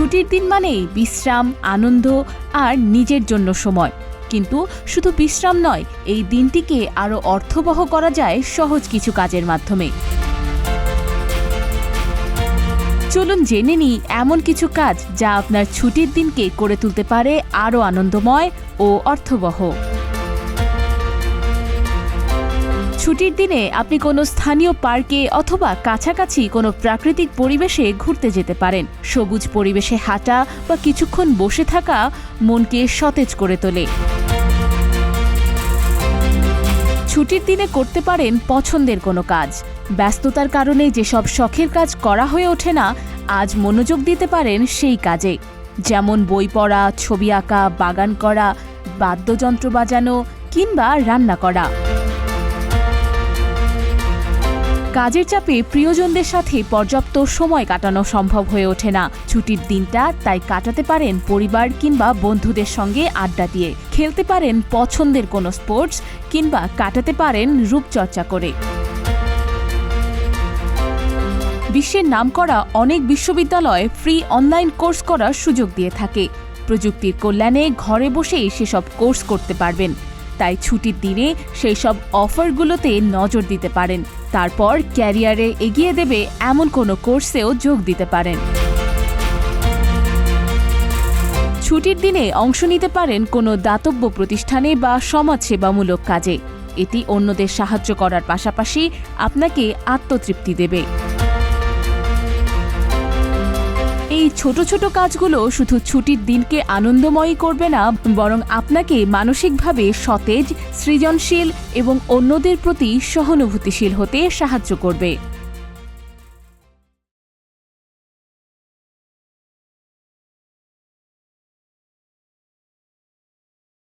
ছুটির দিন মানেই বিশ্রাম, আনন্দ আর নিজের জন্য সময়। কিন্তু শুধু বিশ্রাম নয়, এই দিনটিকে আরও অর্থবহ করা যায় সহজ কিছু কাজের মাধ্যমে। চলুন জেনে নিই এমন কিছু কাজ যা আপনার ছুটির দিনকে করে তুলতে পারে আরও আনন্দময় ও অর্থবহ। ছুটির দিনে আপনি কোনো স্থানীয় পার্কে অথবা কাছাকাছি কোনো প্রাকৃতিক পরিবেশে ঘুরতে যেতে পারেন। সবুজ পরিবেশে হাঁটা বা কিছুক্ষণ বসে থাকা মনকে সতেজ করে তোলে। ছুটির দিনে করতে পারেন পছন্দের কোনো কাজ। ব্যস্ততার কারণে যেসব শখের কাজ করা হয়ে ওঠে না, আজ মনোযোগ দিতে পারেন সেই কাজে। যেমন বই পড়া, ছবি আঁকা, বাগান করা, বাদ্যযন্ত্র বাজানো কিংবা রান্না করা। কাজের চাপে প্রিয়জনদের সাথে পর্যাপ্ত সময় কাটানো সম্ভব হয়ে ওঠে না। ছুটির দিনটা তাই কাটাতে পারেন পরিবার কিংবা বন্ধুদের সঙ্গে আড্ডা দিয়ে, খেলতে পারেন পছন্দের কোনো স্পোর্টস কিংবা কাটাতে পারেন রূপচর্চা করে। বিশ্বের নামকরা অনেক বিশ্ববিদ্যালয় ফ্রি অনলাইন কোর্স করার সুযোগ দিয়ে থাকে। প্রযুক্তির কল্যাণে ঘরে বসেই সেসব কোর্স করতে পারবেন। তাই ছুটির দিনে সেই সব অফারগুলোতে নজর দিতে পারেন। তারপর ক্যারিয়ারে এগিয়ে দেবে এমন কোনো কোর্সেও যোগ দিতে পারেন। ছুটির দিনে অংশ নিতে পারেন কোনো দাতব্য প্রতিষ্ঠানে বা সমাজসেবামূলক কাজে। এটি অন্যদের সাহায্য করার পাশাপাশি আপনাকে আত্মতৃপ্তি দেবে। এই ছোট ছোট কাজগুলো শুধু ছুটির দিনকে আনন্দময়ী করবে না, বরং আপনাকে মানসিকভাবে সতেজ, সৃজনশীল এবং অন্যদের প্রতি সহানুভূতিশীল হতে সাহায্য করবে।